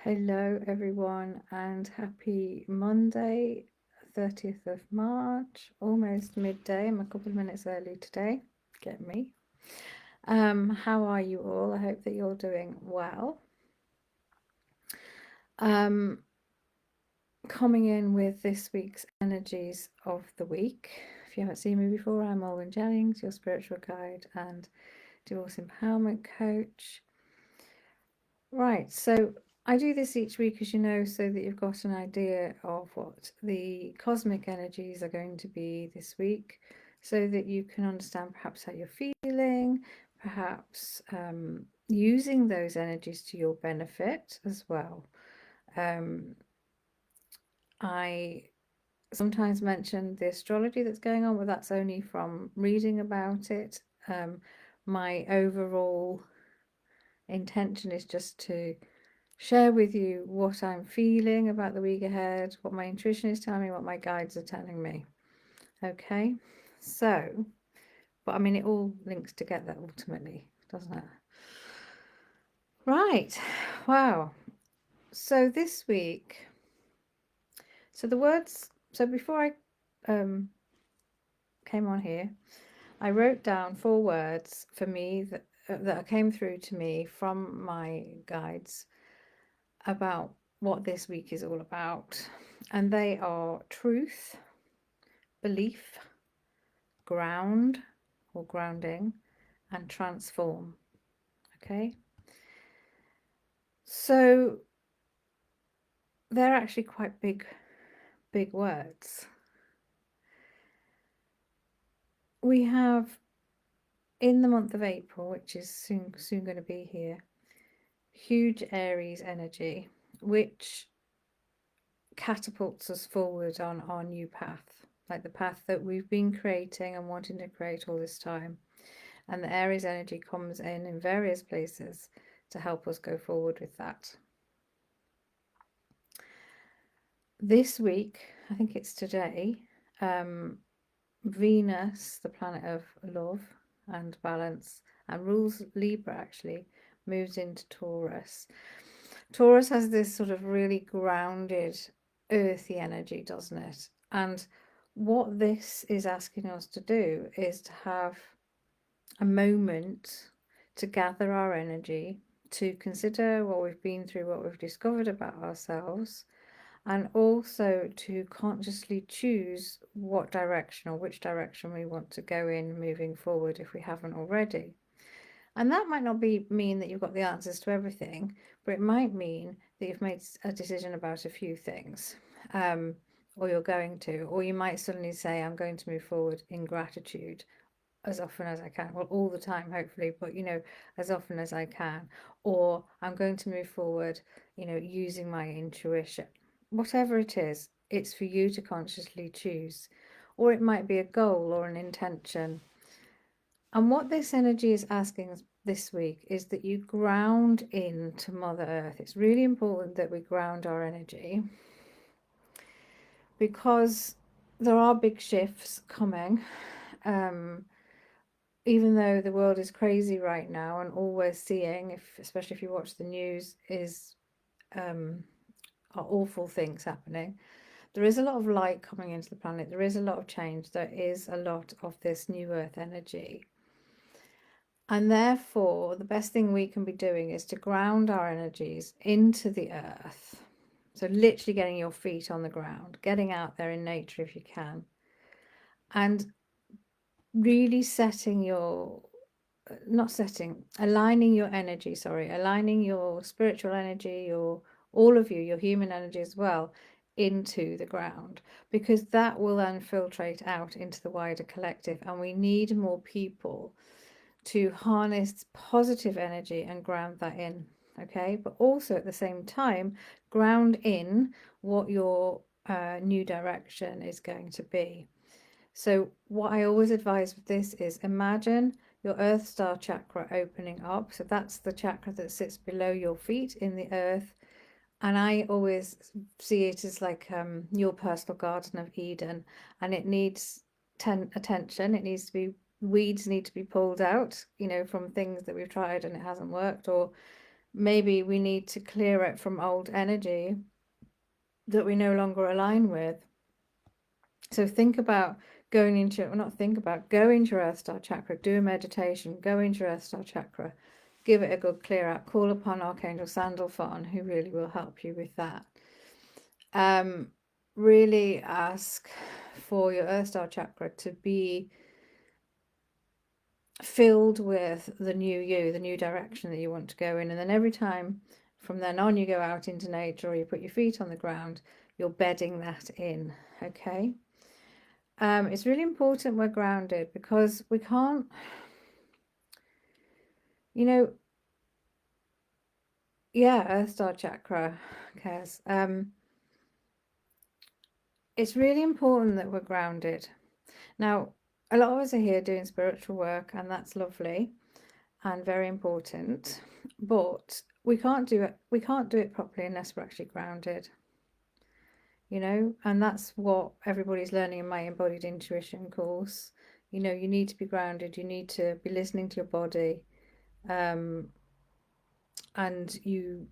Hello, everyone, and happy Monday, 30th of March, almost midday. I'm a couple of minutes early today. Get me. How are you all? I hope that you're doing well. Um, Coming in with this week's energies of the week. If you haven't seen me before, I'm Olwen Jennings, your spiritual guide and divorce empowerment coach. Right, so I do this each week, as you know, so that you've got an idea of what the cosmic energies are going to be this week, so that you can understand perhaps how you're feeling, perhaps using those energies to your benefit as well. I sometimes mention the astrology that's going on, but that's only from reading about it. My overall intention is just to share with you what I'm feeling about the week ahead, what my intuition is telling me, what my guides are telling me. Okay, so, but I mean, it all links together ultimately, doesn't it? Right, wow. So this week, so the words, so before I came on here, I wrote down 4 words for me that came through to me from my guides about what this week is all about. And they are truth, belief, ground or grounding, and transform. Okay, so they're actually quite big words. We have in the month of April, which is soon going to be here, huge Aries energy, which catapults us forward on our new path, like the path that we've been creating and wanting to create all this time. And the Aries energy comes in various places to help us go forward with that. This week, I think it's today, Venus, the planet of love and balance and rules Libra, actually moves into Taurus. Taurus has this sort of really grounded, earthy energy, doesn't it? And what this is asking us to do is to have a moment to gather our energy, to consider what we've been through, what we've discovered about ourselves, and also to consciously choose what direction or which direction we want to go in moving forward if we haven't already. And that might not mean that you've got the answers to everything, but it might mean that you've made a decision about a few things, or you're going to, or you might suddenly say, I'm going to move forward in gratitude as often as I can. Well, all the time, hopefully, but as often as I can. Or I'm going to move forward, using my intuition. Whatever it is, it's for you to consciously choose. Or it might be a goal or an intention. And what this energy is asking us this week is that you ground into Mother Earth. It's really important that we ground our energy because there are big shifts coming. Even though the world is crazy right now and all we're seeing, especially if you watch the news, are awful things happening, there is a lot of light coming into the planet. There is a lot of change. There is a lot of this new earth energy. And therefore, the best thing we can be doing is to ground our energies into the earth. So literally getting your feet on the ground, getting out there in nature if you can, and really aligning your energy, aligning your spiritual energy, all of you, your human energy as well, into the ground, because that will then filtrate out into the wider collective. And we need more people to harness positive energy and ground that in. Okay, but also at the same time, ground in what your new direction is going to be. So what I always advise with this is imagine your Earth Star chakra opening up. So that's the chakra that sits below your feet in the earth. And I always see it as like your personal Garden of Eden, and it needs attention. It needs to be, weeds need to be pulled out, from things that we've tried and it hasn't worked, or maybe we need to clear it from old energy that we no longer align with. So think about going into, well, not think about, go into your Earth Star chakra, do a meditation, go into your Earth Star chakra, give it a good clear out, call upon Archangel Sandalphon, who really will help you with that. Really ask for your Earth Star chakra to be filled with the new you, the new direction that you want to go in. And then every time from then on you go out into nature or you put your feet on the ground, you're bedding that in, okay? It's really important we're grounded, because we can't, you know, yeah, Earth Star chakra, Kaz. It's really important that we're grounded. Now, a lot of us are here doing spiritual work, and that's lovely and very important, but we can't do it properly unless we're actually grounded, you know, and that's what everybody's learning in my embodied intuition course. You know, you need to be grounded, you need to be listening to your body, and you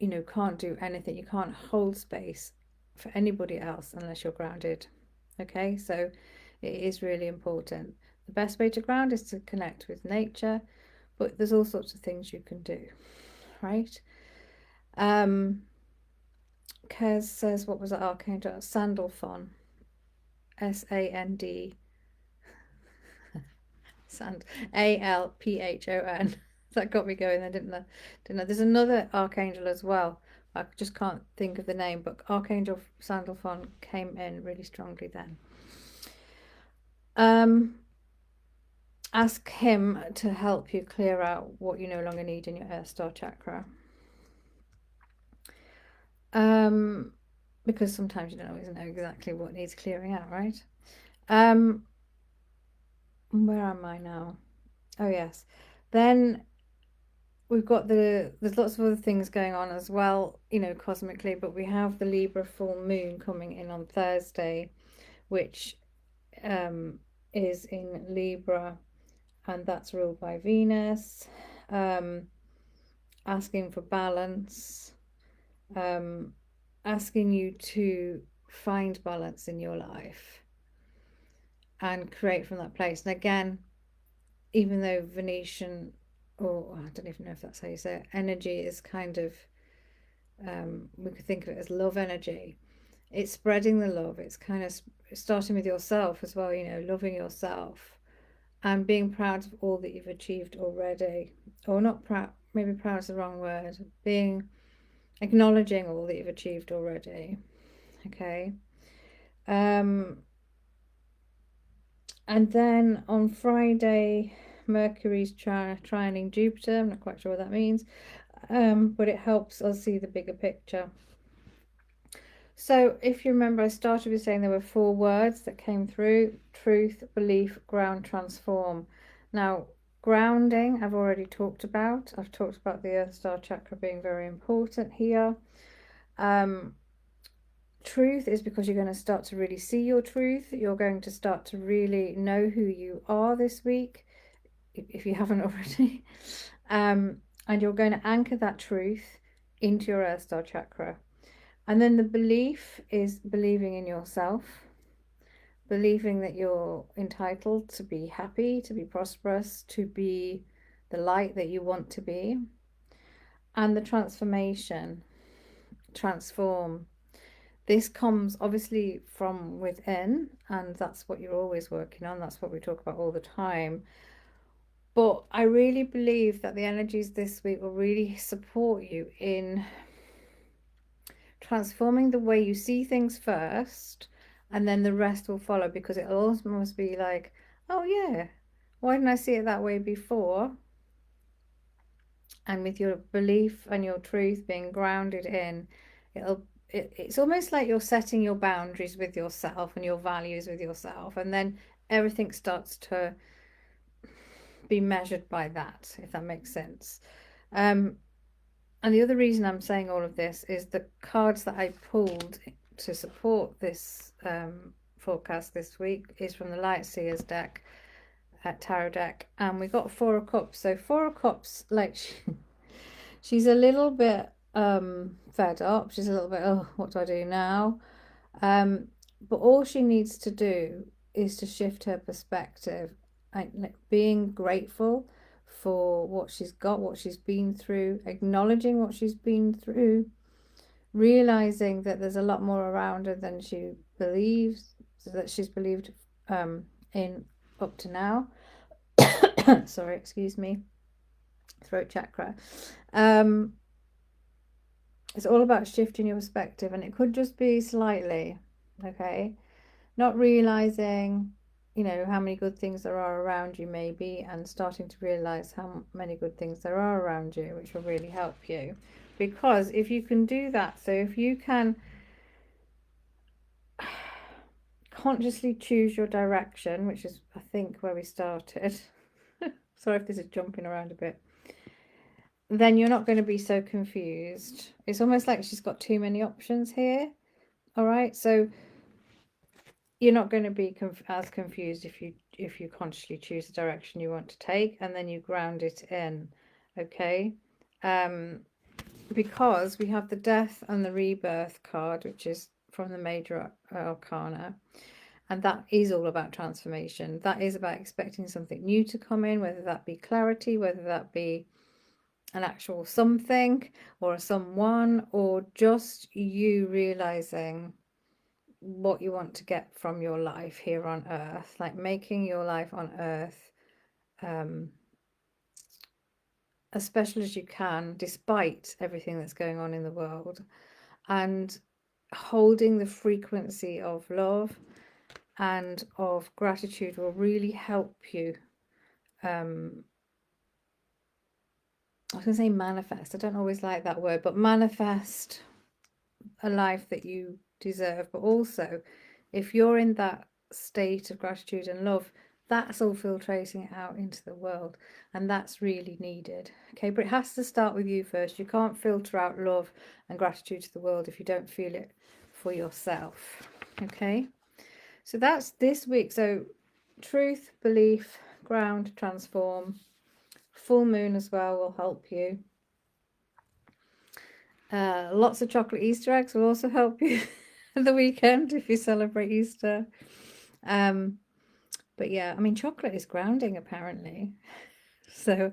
know, can't do anything, you can't hold space for anybody else unless you're grounded. Okay, so it is really important. The best way to ground is to connect with nature, but there's all sorts of things you can do, right? Kez says, what was that archangel? Sandalphon, S-A-N-D, Sand, A-L-P-H-O-N. That got me going then, didn't I? There's another archangel as well. I just can't think of the name, but Archangel Sandalphon came in really strongly then. Ask him to help you clear out what you no longer need in your Earth Star chakra. Because sometimes you don't always know exactly what needs clearing out, right? Where am I now? Oh yes. Then we've got there's lots of other things going on as well, you know, cosmically, but we have the Libra full moon coming in on Thursday, which is in Libra, and that's ruled by Venus, asking for balance, asking you to find balance in your life and create from that place. And again, even though Venetian, or I don't even know if that's how you say it, energy is kind of, we could think of it as love energy. It's spreading the love. It's kind of starting with yourself as well, you know, loving yourself and being proud of all that you've achieved already. Or not proud, maybe proud is the wrong word. Acknowledging all that you've achieved already. Okay. And then on Friday, Mercury's trining Jupiter. I'm not quite sure what that means, but it helps us see the bigger picture. So if you remember, I started with saying there were 4 words that came through: truth, belief, ground, transform. Now, grounding, I've already talked about. I've talked about the Earth Star chakra being very important here. Truth is because you're going to start to really see your truth. You're going to start to really know who you are this week, if you haven't already. And you're going to anchor that truth into your Earth Star chakra. And then the belief is believing in yourself, believing that you're entitled to be happy, to be prosperous, to be the light that you want to be. And the transformation, transform. This comes obviously from within, and that's what you're always working on. That's what we talk about all the time. But I really believe that the energies this week will really support you in transforming the way you see things first, and then the rest will follow, because it'll almost be like, oh yeah, why didn't I see it that way before? And with your belief and your truth being grounded in, it's almost like you're setting your boundaries with yourself and your values with yourself, and then everything starts to be measured by that, if that makes sense. And the other reason I'm saying all of this is the cards that I pulled to support this forecast this week is from the Light Seers deck, tarot deck, and we got 4 of Cups. So 4 of Cups, like She's a little bit fed up. She's a little bit, oh, what do I do now? But all she needs to do is to shift her perspective, like being grateful for what she's got, what she's been through, acknowledging what she's been through, realizing that there's a lot more around her than she believes, that she's believed in up to now. Sorry, excuse me, throat chakra. Um, it's all about shifting your perspective, and it could just be slightly, okay? Not realizing, how many good things there are around you, maybe, and starting to realize how many good things there are around you, which will really help you. Because if you can do that, so if you can consciously choose your direction, which is, I think, where we started. Sorry if this is jumping around a bit. Then you're not going to be so confused. It's almost like she's got too many options here. All right, so you're not going to be as confused if you consciously choose the direction you want to take, and then you ground it in, okay? Because we have the death and the rebirth card, which is from the major arcana, and that is all about transformation. That is about expecting something new to come in, whether that be clarity, whether that be an actual something or a someone, or just you realizing what you want to get from your life here on earth, like making your life on earth as special as you can, despite everything that's going on in the world, and holding the frequency of love and of gratitude will really help you. I was going to say manifest. I don't always like that word, but manifest a life that you deserve. But also, if you're in that state of gratitude and love, that's all filtrating out into the world, and that's really needed. Okay, but it has to start with you first. You can't filter out love and gratitude to the world if you don't feel it for yourself. Okay, so that's this week. So truth, belief, ground, transform. Full moon as well will help you. Lots of chocolate Easter eggs will also help you the weekend if you celebrate Easter. But yeah, I mean, chocolate is grounding apparently, so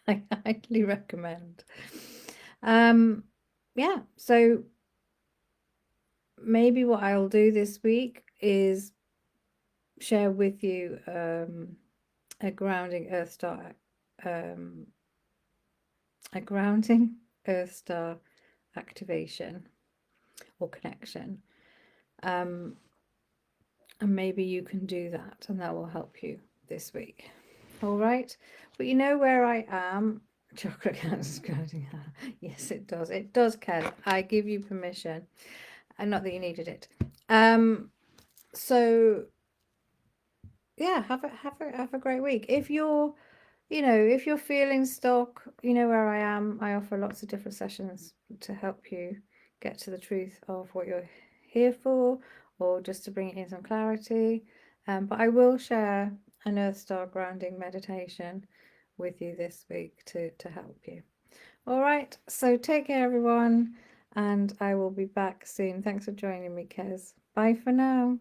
I highly recommend. Yeah, so maybe what I'll do this week is share with you a grounding earth star, a grounding earth star activation or connection, and maybe you can do that, and that will help you this week. All right, but you know where I am. Chocolate candles grounding. Yes, it does, Ken. I give you permission, and not that you needed it. So yeah, have a great week. If you're if you're feeling stuck, you know where I am. I offer lots of different sessions to help you get to the truth of what you're here for, or just to bring in some clarity. But I will share an Earth Star grounding meditation with you this week to help you. All right, so take care, everyone, and I will be back soon. Thanks for joining me, Kez. Bye for now.